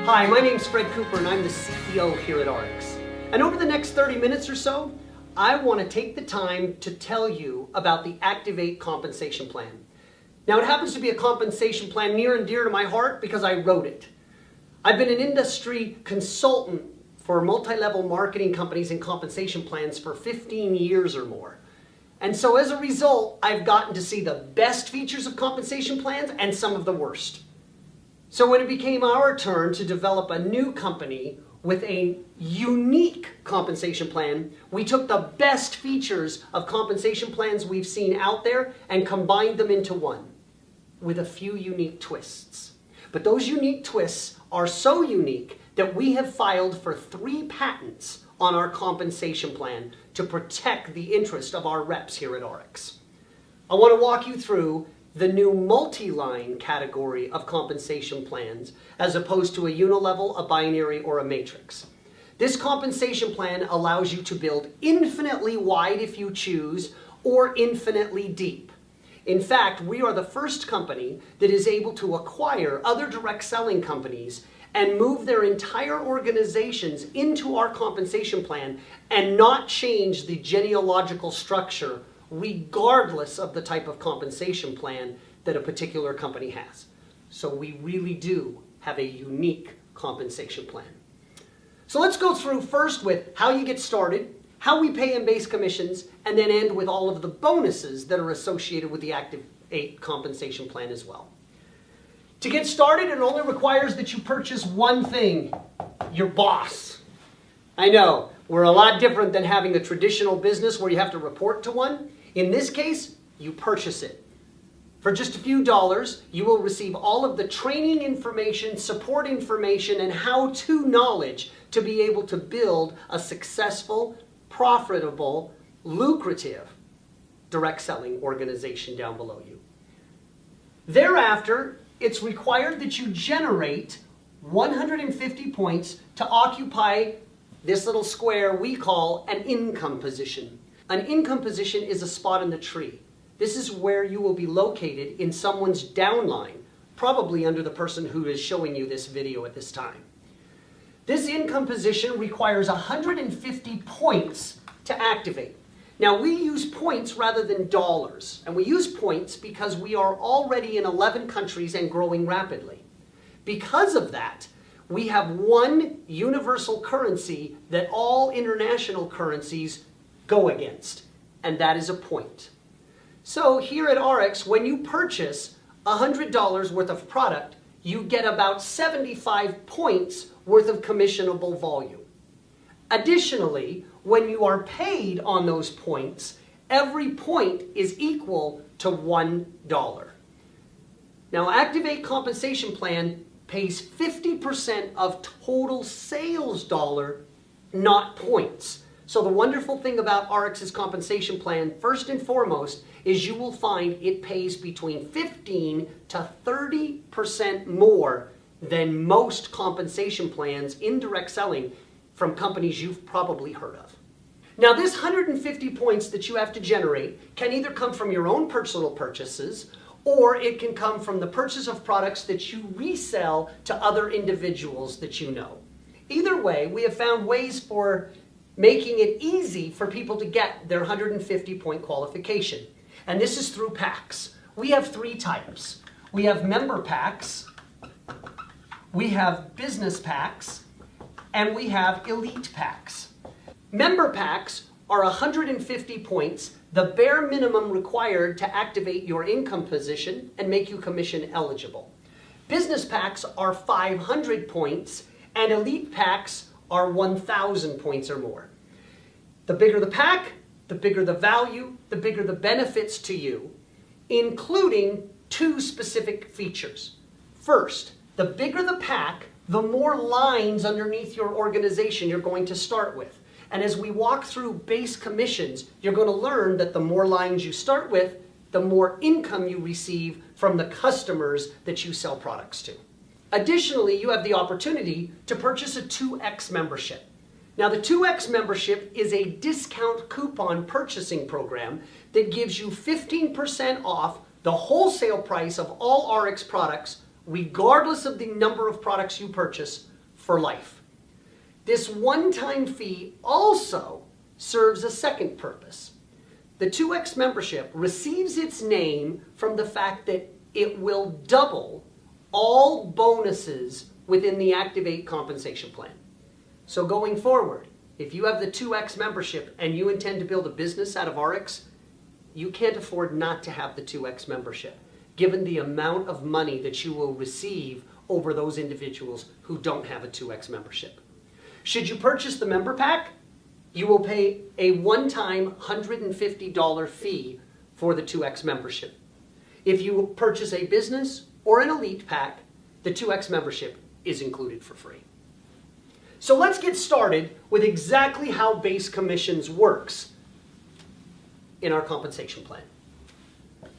Hi, my name's Fred Cooper and I'm the CEO here at RX. And over the next 30 minutes or so, I want to take the time to tell you about the Activate compensation plan. Now, it happens to be a compensation plan near and dear to my heart because I wrote it. I've been an industry consultant for multi-level marketing companies and compensation plans for 15 years or more. And so as a result, I've gotten to see the best features of compensation plans and some of the worst. So when it became our turn to develop a new company with a unique compensation plan, we took the best features of compensation plans we've seen out there and combined them into one with a few unique twists. But those unique twists are so unique that we have filed for 3 patents on our compensation plan to protect the interest of our reps here at RX. I want to walk you through the new multi-line category of compensation plans as opposed to a unilevel, a binary, or a matrix. This compensation plan allows you to build infinitely wide if you choose, or infinitely deep. In fact, we are the first company that is able to acquire other direct selling companies and move their entire organizations into our compensation plan and not change the genealogical structure regardless of the type of compensation plan that a particular company has. So we really do have a unique compensation plan. So let's go through first with how you get started, how we pay in base commissions, and then end with all of the bonuses that are associated with the Activate compensation plan as well. To get started, it only requires that you purchase one thing: your boss. I know, we're a lot different than having a traditional business where you have to report to one. In this case, you purchase it. For just a few dollars, you will receive all of the training information, support information, and how-to knowledge to be able to build a successful, profitable, lucrative direct selling organization down below you. Thereafter, it's required that you generate 150 points to occupy this little square we call an income position. An income position is a spot in the tree. This is where you will be located in someone's downline, probably under the person who is showing you this video at this time. This income position requires 150 points to activate. Now, we use points rather than dollars, and we use points because we are already in 11 countries and growing rapidly. Because of that, we have one universal currency that all international currencies go against, and that is a point. So here at RX, when you purchase $100 worth of product, you get about 75 points worth of commissionable volume. Additionally, when you are paid on those points, every point is equal to $1. Now, Activate compensation plan pays 50% of total sales dollar, not points. So the wonderful thing about RX's compensation plan, first and foremost, is you will find it pays between 15 to 30% more than most compensation plans in direct selling from companies you've probably heard of. Now, this 150 points that you have to generate can either come from your own personal purchases, or it can come from the purchase of products that you resell to other individuals that you know. Either way, we have found ways for making it easy for people to get their 150 point qualification. And this is through packs. We have 3 types. We have member packs, we have business packs, and we have elite packs. Member packs are 150 points, the bare minimum required to activate your income position and make you commission eligible. Business packs are 500 points, and elite packs are 1,000 points or more. The bigger the pack, the bigger the value, the bigger the benefits to you, including 2 specific features. First, the bigger the pack, the more lines underneath your organization you're going to start with. And as we walk through base commissions, you're going to learn that the more lines you start with, the more income you receive from the customers that you sell products to. Additionally, you have the opportunity to purchase a 2X membership. Now, the 2X membership is a discount coupon purchasing program that gives you 15% off the wholesale price of all RX products, regardless of the number of products you purchase, for life. This one-time fee also serves a second purpose. The 2X membership receives its name from the fact that it will double all bonuses within the Activate compensation plan. So going forward, if you have the 2X membership and you intend to build a business out of RX, you can't afford not to have the 2X membership, given the amount of money that you will receive over those individuals who don't have a 2X membership. Should you purchase the member pack, you will pay a one-time $150 fee for the 2X membership. If you purchase a business or an elite pack, the 2X membership is included for free. So let's get started with exactly how base commissions works in our compensation plan.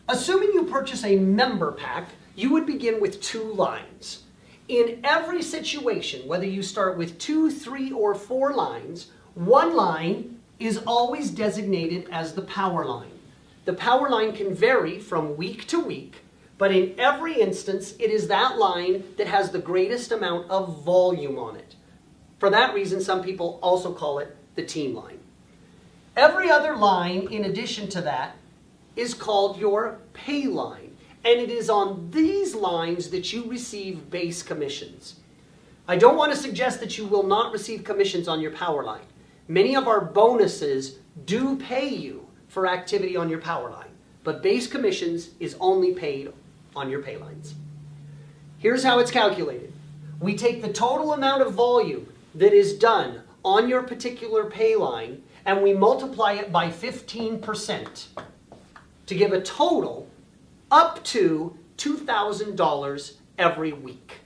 Assuming you purchase a member pack, you would begin with 2 lines. In every situation, whether you start with 2, 3, or 4 lines, one line is always designated as the power line. The power line can vary from week to week, but in every instance, it is that line that has the greatest amount of volume on it. For that reason, some people also call it the team line. Every other line, in addition to that, is called your pay line, and it is on these lines that you receive base commissions. I don't want to suggest that you will not receive commissions on your power line. Many of our bonuses do pay you for activity on your power line, but base commissions is only paid on your pay lines. Here's how it's calculated. We take the total amount of volume that is done on your particular pay line and we multiply it by 15% to give a total up to $2,000 every week.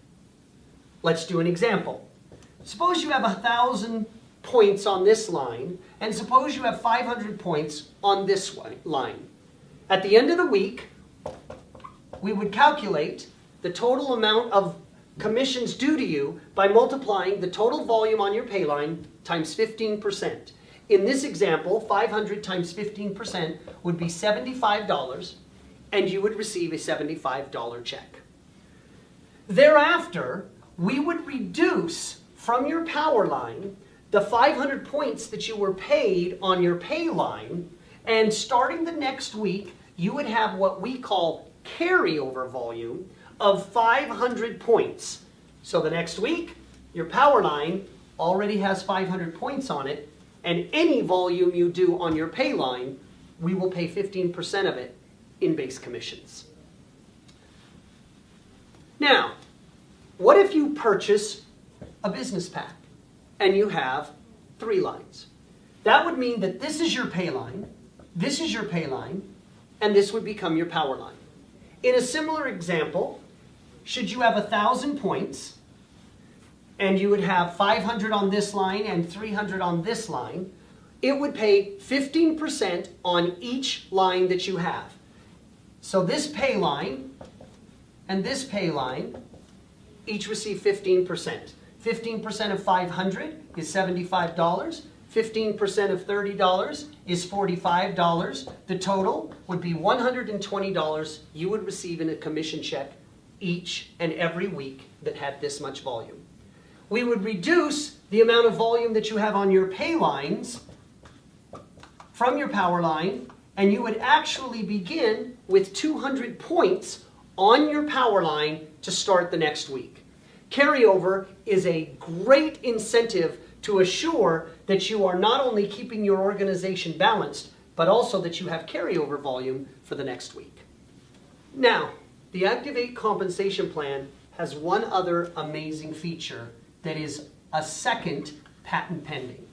Let's do an example. Suppose you have 1,000 points on this line, and suppose you have 500 points on this line. At the end of the week, we would calculate the total amount of commissions due to you by multiplying the total volume on your pay line times 15%. In this example, 500 times 15% would be $75, and you would receive a $75 check. Thereafter, we would reduce from your power line the 500 points that you were paid on your pay line, and starting the next week, you would have what we call carryover volume of 500 points. So the next week, your power line already has 500 points on it, and any volume you do on your pay line, we will pay 15% of it in base commissions. Now, what if you purchase a business pack and you have 3 lines? That would mean that this is your pay line, this is your pay line, and this would become your power line. In a similar example, should you have 1,000 points and you would have 500 on this line and 300 on this line, it would pay 15% on each line that you have. So this pay line and this pay line each receive 15%. 15% of 500 is $75. 15% of $30 is $45. The total would be $120 you would receive in a commission check each and every week that had this much volume. We would reduce the amount of volume that you have on your pay lines from your power line, and you would actually begin with 200 points on your power line to start the next week. Carryover is a great incentive to assure that you are not only keeping your organization balanced, but also that you have carryover volume for the next week. Now, the Activate compensation plan has one other amazing feature that is a second patent pending.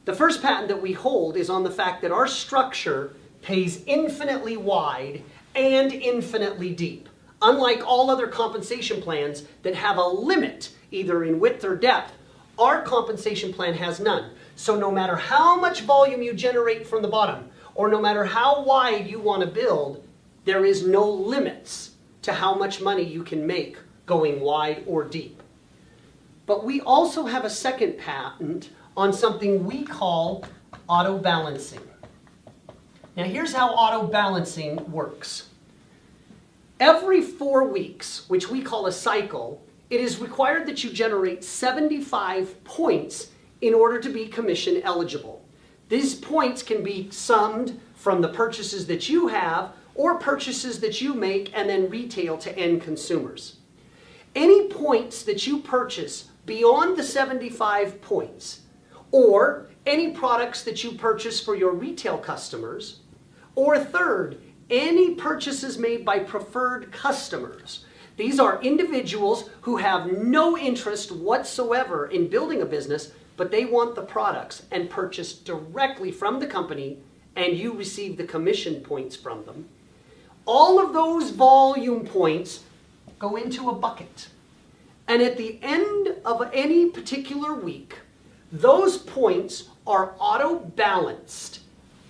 The first patent that we hold is on the fact that our structure pays infinitely wide and infinitely deep. Unlike all other compensation plans that have a limit, either in width or depth, our compensation plan has none. So no matter how much volume you generate from the bottom, or no matter how wide you want to build, there is no limits to how much money you can make going wide or deep. But we also have a second patent on something we call auto balancing. Now here's how auto balancing works. Every 4 weeks, which we call a cycle, it is required that you generate 75 points in order to be commission eligible. These points can be summed from the purchases that you have or purchases that you make and then retail to end consumers. Any points that you purchase beyond the 75 points, or any products that you purchase for your retail customers, or third, any purchases made by preferred customers. These are individuals who have no interest whatsoever in building a business, but they want the products and purchase directly from the company, and you receive the commission points from them. All of those volume points go into a bucket. And at the end of any particular week, those points are auto-balanced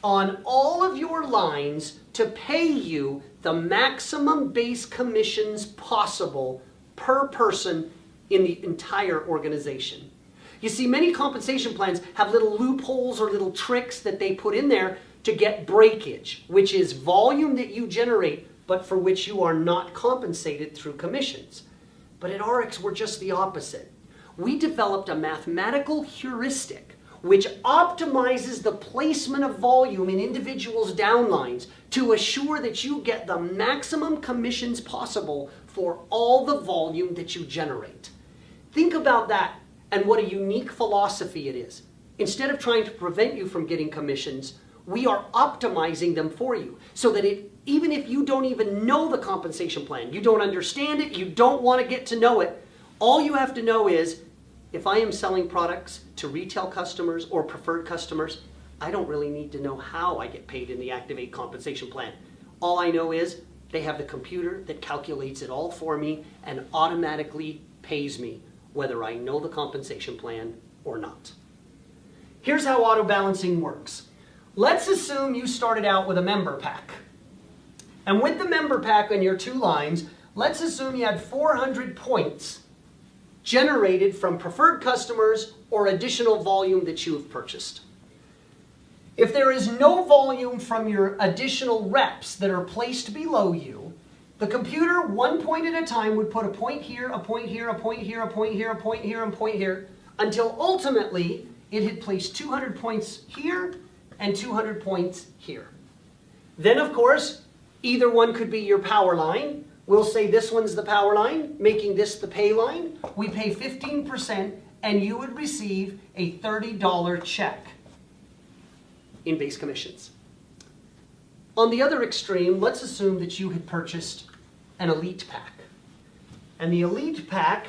on all of your lines to pay you the maximum base commissions possible per person in the entire organization. You see, many compensation plans have little loopholes or little tricks that they put in there to get breakage, which is volume that you generate, but for which you are not compensated through commissions. But at RX, we're just the opposite. We developed a mathematical heuristic which optimizes the placement of volume in individuals' downlines to assure that you get the maximum commissions possible for all the volume that you generate. Think about that and what a unique philosophy it is. Instead of trying to prevent you from getting commissions, we are optimizing them for you so that even if you don't even know the compensation plan, you don't understand it, you don't want to get to know it, all you have to know is, if I am selling products to retail customers or preferred customers, I don't really need to know how I get paid in the Activate compensation plan. All I know is they have the computer that calculates it all for me and automatically pays me, whether I know the compensation plan or not. Here's how auto balancing works. Let's assume you started out with a member pack. And with the member pack on your two lines, let's assume you had 400 points generated from preferred customers or additional volume that you have purchased. If there is no volume from your additional reps that are placed below you, the computer, 1 point at a time, would put a point here, a point here, a point here, a point here, a point here, and a point here, until ultimately it had placed 200 points here and 200 points here. Then, of course, either one could be your power line. We'll say this one's the power line, making this the pay line. We pay 15%, and you would receive a $30 check in base commissions. On the other extreme, let's assume that you had purchased an Elite Pack. And the Elite Pack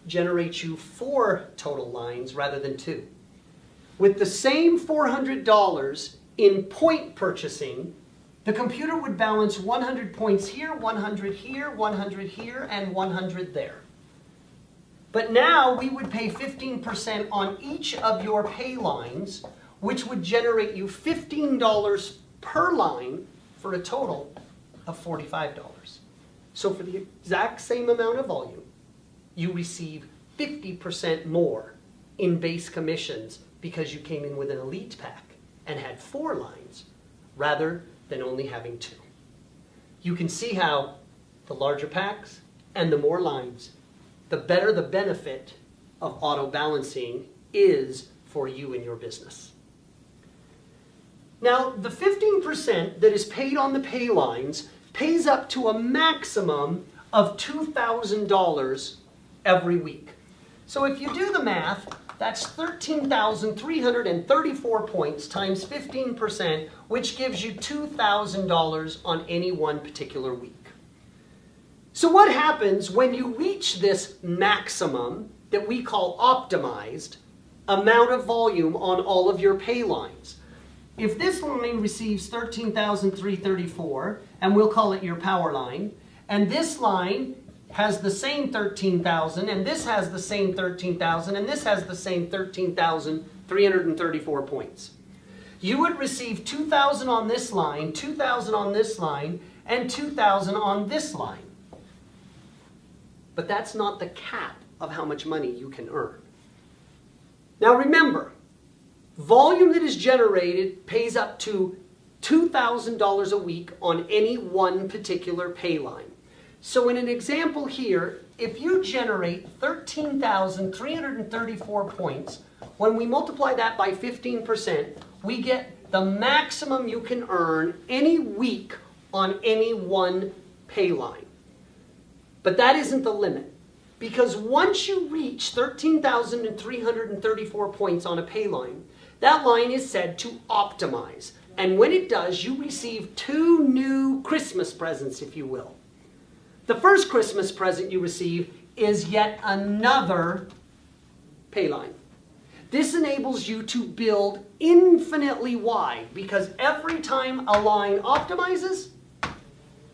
generates you 4 total lines rather than 2. With the same $400 in point purchasing, the computer would balance 100 points here, 100 here, 100 here, and 100 there. But now we would pay 15% on each of your pay lines, which would generate you $15 per line for a total of $45. So for the exact same amount of volume, you receive 50% more in base commissions because you came in with an Elite Pack and had 4 lines rather than only having 2. You can see how the larger packs and the more lines, the better the benefit of auto balancing is for you and your business. Now, the 15% that is paid on the pay lines pays up to a maximum of $2,000 every week. So if you do the math, that's 13,334 points times 15%, which gives you $2,000 on any one particular week. So what happens when you reach this maximum that we call optimized amount of volume on all of your pay lines? If this line receives 13,334, and we'll call it your power line, and this line has the same 13,000, and this has the same 13,000, and this has the same 13,334 points. You would receive 2,000 on this line, 2,000 on this line, and 2,000 on this line. But that's not the cap of how much money you can earn. Now remember, volume that is generated pays up to $2,000 a week on any one particular pay line. So in an example here, if you generate 13,334 points, when we multiply that by 15%, we get the maximum you can earn any week on any one pay line. But that isn't the limit, because once you reach 13,334 points on a pay line, that line is said to optimize. And when it does, you receive 2 new Christmas presents, if you will. The first Christmas present you receive is yet another pay line. This enables you to build infinitely wide, because every time a line optimizes,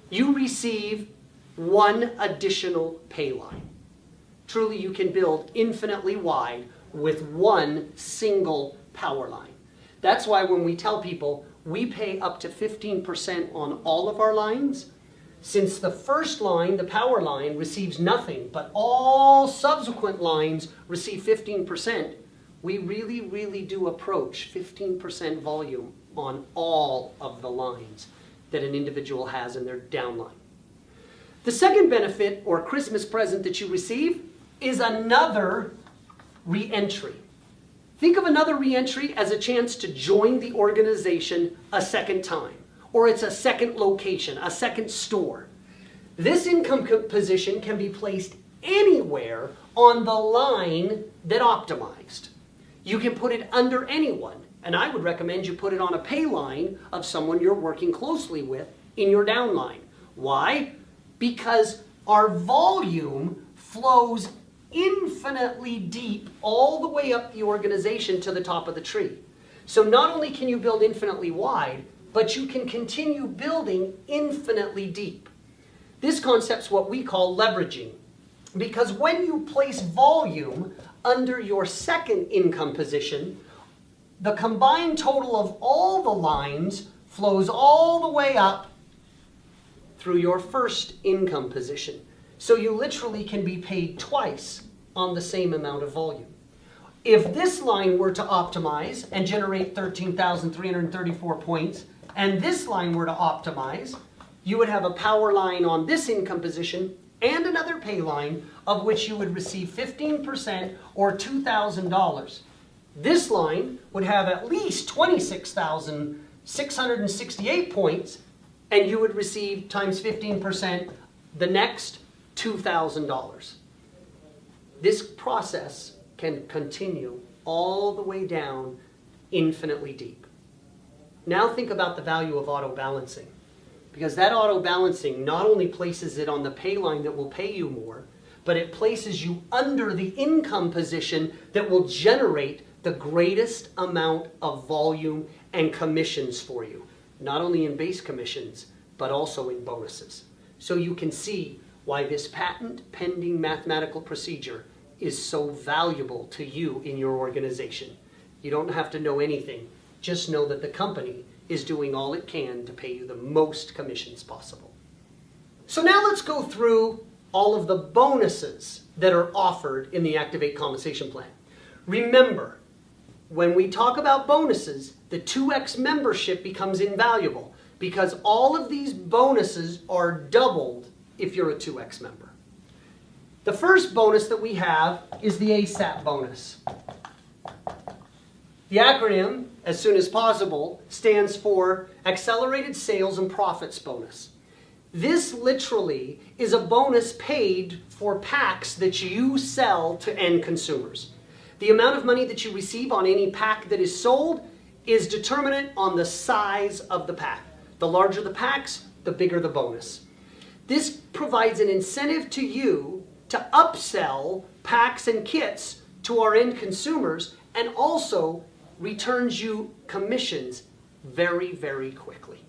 you receive 1 additional pay line. Truly, you can build infinitely wide with 1 single power line. That's why when we tell people we pay up to 15% on all of our lines, since the first line, the power line, receives nothing, but all subsequent lines receive 15%, we really, really do approach 15% volume on all of the lines that an individual has in their downline. The second benefit or Christmas present that you receive is another re-entry. Think of another re-entry as a chance to join the organization a second time, or it's a second location, a second store. This income position can be placed anywhere on the line that optimized. You can put it under anyone, and I would recommend you put it on a pay line of someone you're working closely with in your downline. Why? Because our volume flows infinitely deep all the way up the organization to the top of the tree. So not only can you build infinitely wide, but you can continue building infinitely deep. This concept's what we call leveraging, because when you place volume under your second income position, the combined total of all the lines flows all the way up through your first income position. So you literally can be paid twice on the same amount of volume. If this line were to optimize and generate 13,334 points, and this line were to optimize, you would have a power line on this income position and another pay line of which you would receive 15% or $2,000. This line would have at least 26,668 points, and you would receive times 15% the next $2,000. This process can continue all the way down infinitely deep. Now think about the value of auto balancing, because that auto balancing not only places it on the pay line that will pay you more, but it places you under the income position that will generate the greatest amount of volume and commissions for you, not only in base commissions, but also in bonuses. So you can see why this patent pending mathematical procedure is so valuable to you in your organization. You don't have to know anything. Just know that the company is doing all it can to pay you the most commissions possible. So now let's go through all of the bonuses that are offered in the Activate Compensation Plan. Remember, when we talk about bonuses, the 2X membership becomes invaluable because all of these bonuses are doubled if you're a 2X member. The first bonus that we have is the ASAP bonus. The acronym, as soon as possible, stands for Accelerated Sales and Profits Bonus. This literally is a bonus paid for packs that you sell to end consumers. The amount of money that you receive on any pack that is sold is determined on the size of the pack. The larger the packs, the bigger the bonus. This provides an incentive to you to upsell packs and kits to our end consumers, and also returns you commissions very, very quickly.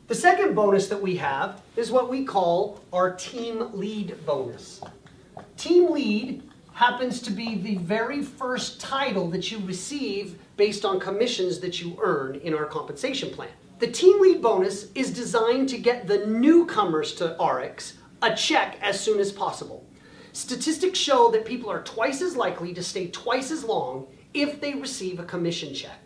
The second bonus that we have is what we call our Team Lead bonus. Team Lead happens to be the very first title that you receive based on commissions that you earn in our compensation plan. The Team Lead bonus is designed to get the newcomers to RX a check as soon as possible. Statistics show that people are twice as likely to stay twice as long if they receive a commission check.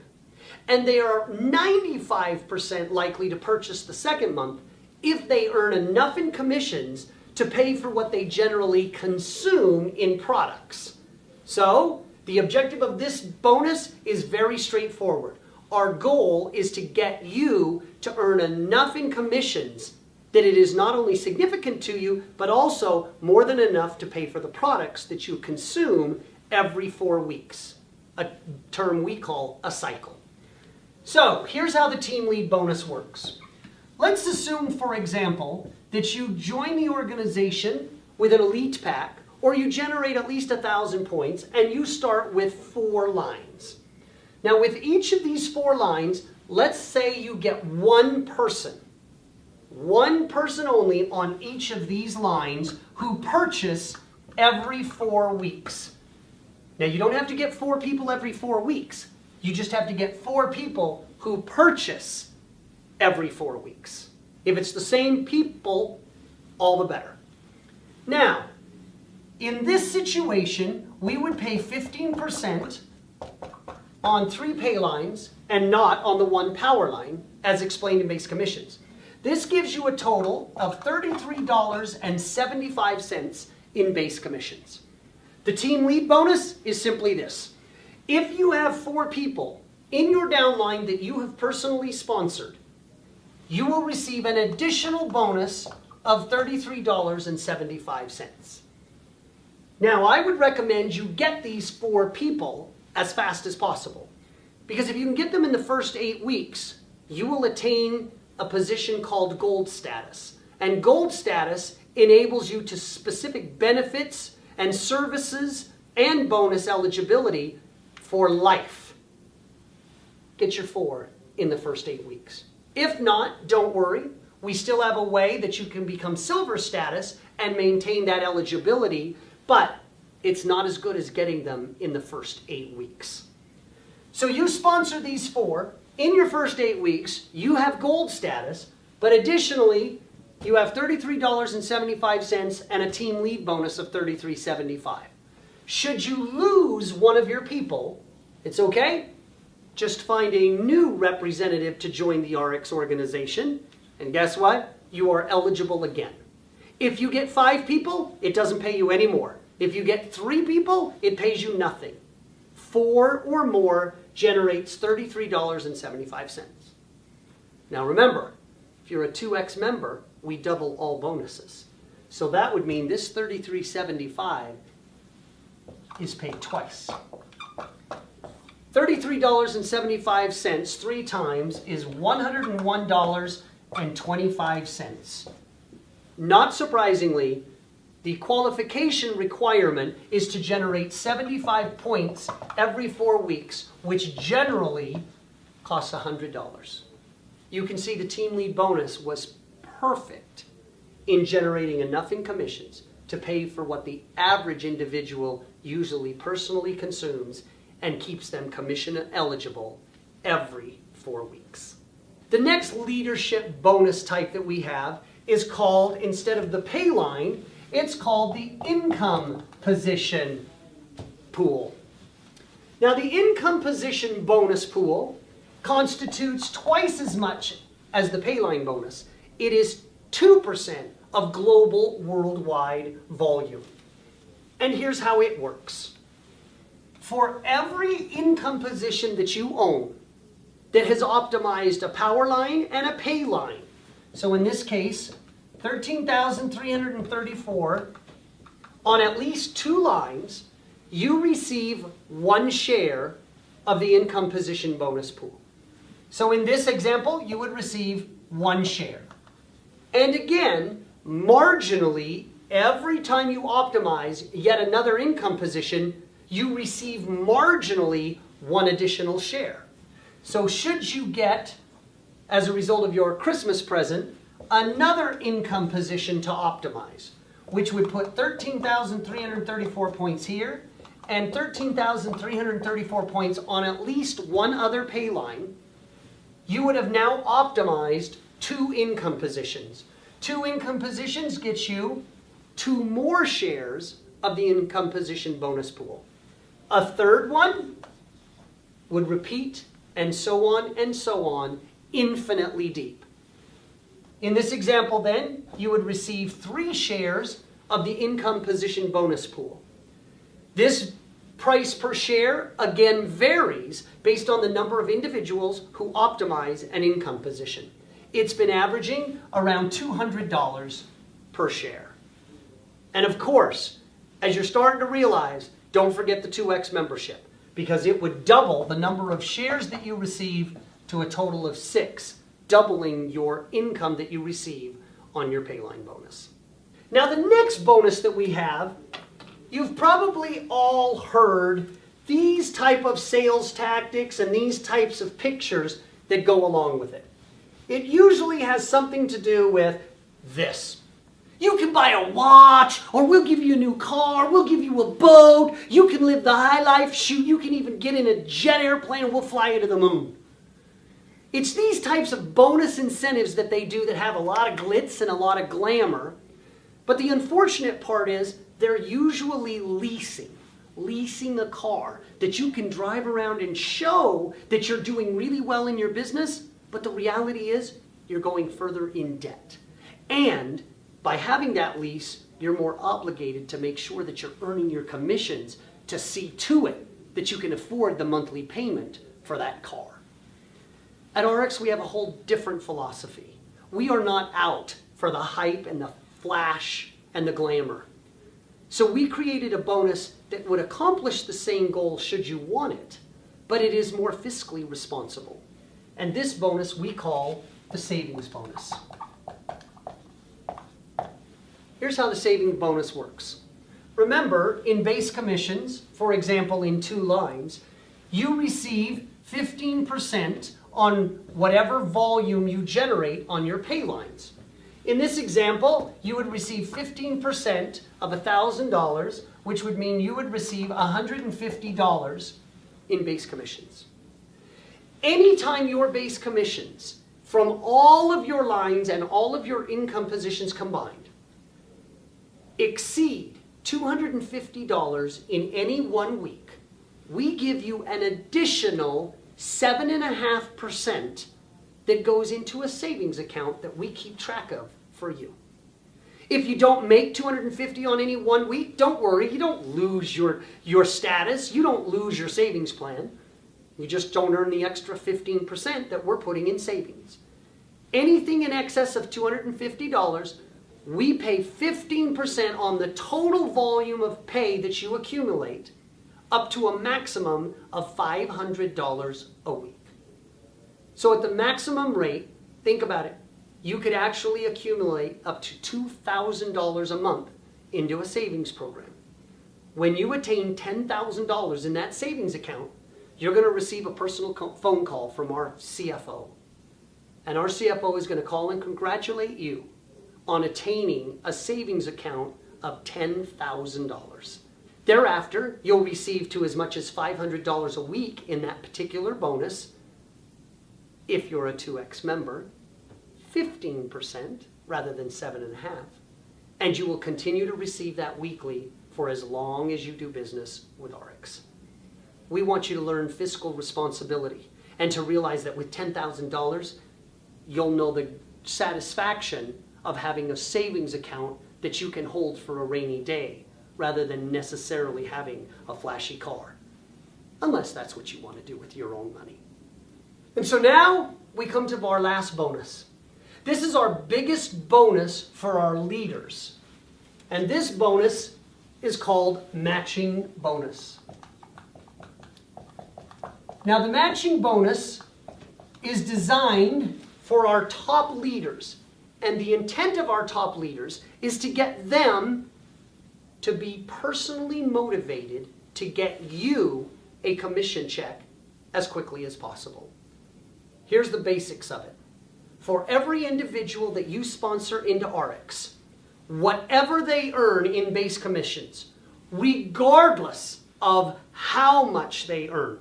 And they are 95% likely to purchase the second month if they earn enough in commissions to pay for what they generally consume in products. So, the objective of this bonus is very straightforward. Our goal is to get you to earn enough in commissions that it is not only significant to you, but also more than enough to pay for the products that you consume every 4 weeks, a term we call a cycle. So, here's how the team lead bonus works. Let's assume, for example, that you join the organization with an elite pack, or you generate at least 1,000 points, and you start with 4 lines. Now, with each of these 4 lines, let's say you get one person only on each of these lines who purchase every 4 weeks. Now, you don't have to get 4 people every 4 weeks. You just have to get 4 people who purchase every 4 weeks. If it's the same people, all the better. Now, in this situation, we would pay 15% on 3 pay lines and not on the 1 power line, as explained in base commissions. This gives you a total of $33.75 in base commissions. The team lead bonus is simply this. If you have 4 people in your downline that you have personally sponsored, you will receive an additional bonus of $33.75. Now, I would recommend you get these 4 people as fast as possible, because if you can get them in the first 8 weeks, you will attain a position called gold status. And gold status enables you to specific benefits and services and bonus eligibility for life. Get your 4 in the first 8 weeks. If not, don't worry. We still have a way that you can become silver status and maintain that eligibility, but it's not as good as getting them in the first 8 weeks. So you sponsor these 4. In your first 8 weeks, you have gold status, but additionally, you have $33.75 and a team lead bonus of $33.75. Should you lose one of your people, it's okay. Just find a new representative to join the RX organization, and guess what? You are eligible again. If you get 5 people, it doesn't pay you any more. If you get 3 people, it pays you nothing. 4 or more generates $33.75. Now remember, if you're a 2X member, we double all bonuses. So that would mean this $33.75 is paid twice. $33.75 3 times is $101.25. Not surprisingly, the qualification requirement is to generate 75 points every 4 weeks, which generally costs $100. You can see the team lead bonus was perfect in generating enough in commissions to pay for what the average individual usually personally consumes and keeps them commission eligible every 4 weeks. The next leadership bonus type that we have is called, instead of the pay line, it's called the income position pool. Now, the income position bonus pool constitutes twice as much as the pay line bonus. It is 2% of global worldwide volume. And here's how it works. For every income position that you own that has optimized a power line and a pay line, so in this case, 13,334 on at least 2 lines, you receive 1 share of the income position bonus pool. So in this example, you would receive 1 share. And again, marginally, every time you optimize yet another income position, you receive marginally 1 additional share. So should you get, as a result of your Christmas present, another income position to optimize, which would put 13,334 points here and 13,334 points on at least 1 other pay line, you would have now optimized 2 income positions. 2 income positions get you 2 more shares of the income position bonus pool. A 3rd one would repeat, and so on, infinitely deep. In this example then, you would receive 3 shares of the income position bonus pool. This price per share again varies based on the number of individuals who optimize an income position. It's been averaging around $200 per share. And of course, as you're starting to realize, don't forget the 2X membership, because it would double the number of shares that you receive to a total of 6, doubling your income that you receive on your Payline bonus. Now the next bonus that we have, you've probably all heard these type of sales tactics and these types of pictures that go along with it. It usually has something to do with this. You can buy a watch, or we'll give you a new car, we'll give you a boat, you can live the high life, shoot, you can even get in a jet airplane and we'll fly you to the moon. It's these types of bonus incentives that they do that have a lot of glitz and a lot of glamour. But the unfortunate part is they're usually leasing a car that you can drive around and show that you're doing really well in your business, but the reality is you're going further in debt. And by having that lease, you're more obligated to make sure that you're earning your commissions to see to it that you can afford the monthly payment for that car. At RX, we have a whole different philosophy. We are not out for the hype and the flash and the glamour. So we created a bonus that would accomplish the same goal should you want it, but it is more fiscally responsible. And this bonus we call the savings bonus. Here's how the savings bonus works. Remember, in base commissions, for example in 2 lines, you receive 15% on whatever volume you generate on your pay lines. In this example, you would receive 15% of $1,000, which would mean you would receive $150 in base commissions. Anytime your base commissions from all of your lines and all of your income positions combined exceed $250 in any 1 week, we give you an additional 7.5% that goes into a savings account that we keep track of for you. If you don't make $250 on any 1 week, don't worry, you don't lose your status, you don't lose your savings plan. You just don't earn the extra 15% that we're putting in savings. Anything in excess of $250, we pay 15% on the total volume of pay that you accumulate, up to a maximum of $500 a week. So at the maximum rate, think about it, you could actually accumulate up to $2,000 a month into a savings program. When you attain $10,000 in that savings account, you're going to receive a personal phone call from our CFO. And our CFO is going to call and congratulate you on attaining a savings account of $10,000. Thereafter, you'll receive to as much as $500 a week in that particular bonus. If you're a 2X member, 15% rather than 7.5%. And you will continue to receive that weekly for as long as you do business with RX. We want you to learn fiscal responsibility and to realize that with $10,000, you'll know the satisfaction of having a savings account that you can hold for a rainy day, rather than necessarily having a flashy car, unless that's what you want to do with your own money. And so now we come to our last bonus. This is our biggest bonus for our leaders. And this bonus is called matching bonus. Now the matching bonus is designed for our top leaders. And the intent of our top leaders is to get them to be personally motivated to get you a commission check as quickly as possible. Here's the basics of it. For every individual that you sponsor into RX, whatever they earn in base commissions, regardless of how much they earn,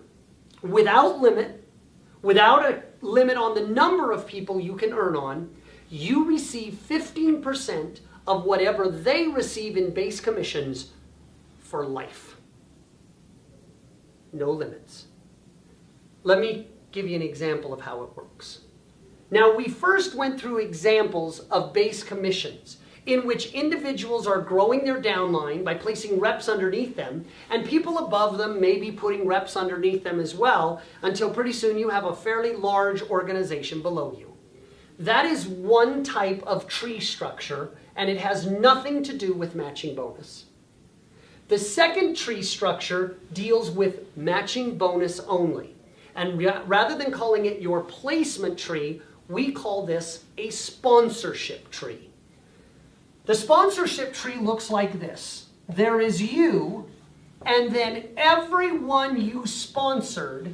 without a limit on the number of people you can earn on, you receive 15% of whatever they receive in base commissions for life. No limits. Let me give you an example of how it works. Now, we first went through examples of base commissions in which individuals are growing their downline by placing reps underneath them, and people above them may be putting reps underneath them as well, until pretty soon you have a fairly large organization below you. That is one type of tree structure, and it has nothing to do with matching bonus. The second tree structure deals with matching bonus only. And rather than calling it your placement tree, we call this a sponsorship tree. The sponsorship tree looks like this. There is you, and then everyone you sponsored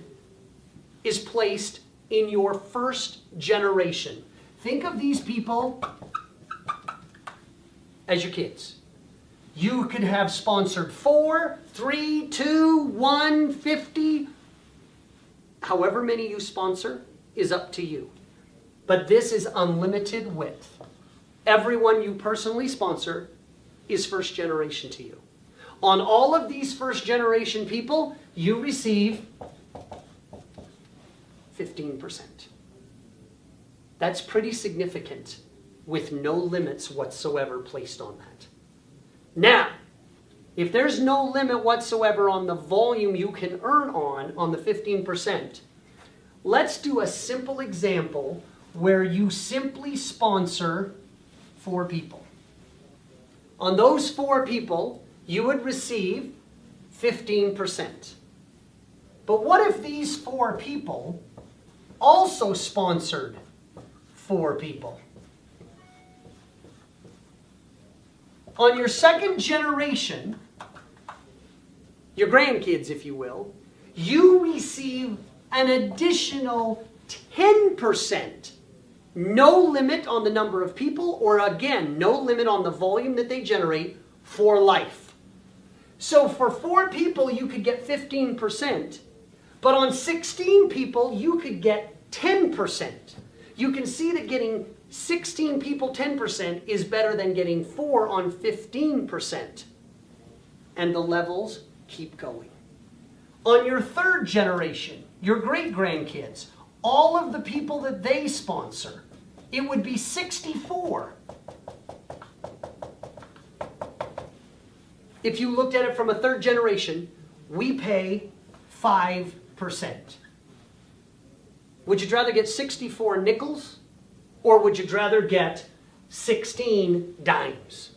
is placed in your first generation. Think of these people as your kids. You could have sponsored 4, 3, 2, 1, 50. However many you sponsor is up to you. But this is unlimited width. Everyone you personally sponsor is first generation to you. On all of these first generation people, you receive 15%. That's pretty significant with no limits whatsoever placed on that. Now, if there's no limit whatsoever on the volume you can earn on the 15%, let's do a simple example where you simply sponsor 4 people. On those 4 people, you would receive 15%. But what if these 4 people also sponsored 4 people? On your second generation, your grandkids, if you will, you receive an additional 10%. No limit on the number of people, or again, no limit on the volume that they generate for life. So for 4 people, you could get 15%, but on 16 people, you could get 10%. You can see that getting 16 people 10% is better than getting 4 on 15%. And the levels keep going. On your third generation, your great-grandkids, all of the people that they sponsor, it would be 64. If you looked at it from a third generation, we pay 5%. Would you rather get 64 nickels, or would you rather get 16 dimes?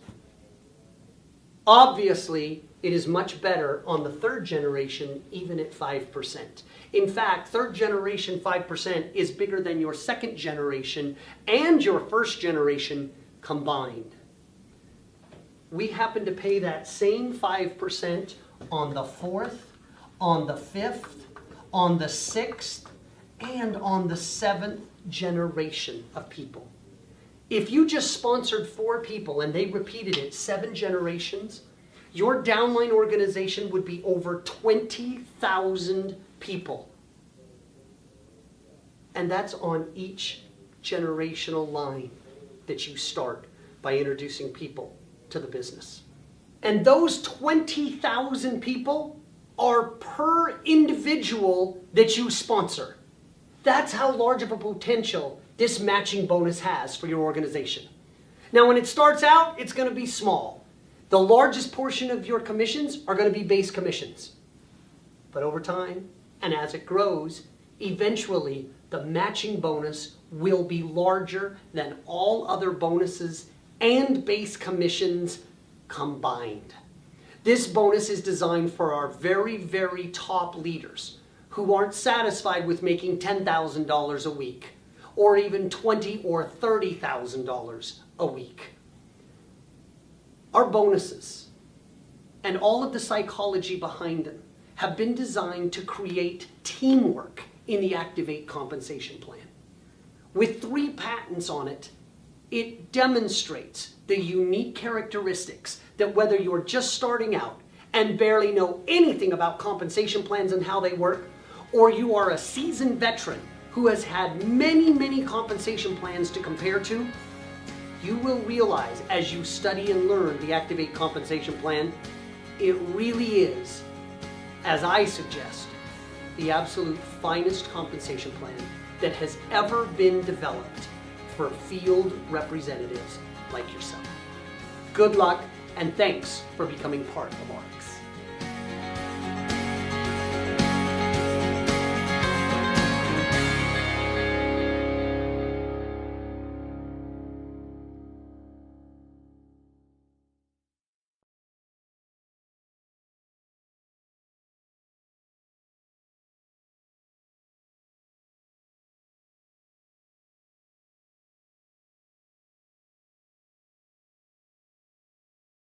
Obviously, it is much better on the third generation, even at 5%. In fact, third generation 5% is bigger than your second generation and your first generation combined. We happen to pay that same 5% on the 4th, on the 5th, on the 6th, and on the 7th generation of people. If you just sponsored 4 people and they repeated it 7 generations, your downline organization would be over 20,000 people. And that's on each generational line that you start by introducing people to the business. And those 20,000 people are per individual that you sponsor. That's how large of a potential this matching bonus has for your organization. Now, when it starts out, it's going to be small. The largest portion of your commissions are going to be base commissions. But over time, and as it grows, eventually the matching bonus will be larger than all other bonuses and base commissions combined. This bonus is designed for our very, very top leaders who aren't satisfied with making $10,000 a week, or even $20,000 or $30,000 a week. Our bonuses and all of the psychology behind them have been designed to create teamwork in the Activate compensation plan. With 3 patents on it, it demonstrates the unique characteristics that whether you're just starting out and barely know anything about compensation plans and how they work, or you are a seasoned veteran who has had many, many compensation plans to compare to, you will realize as you study and learn the Activate compensation plan, it really is, as I suggest, the absolute finest compensation plan that has ever been developed for field representatives like yourself. Good luck, and thanks for becoming part of ARC.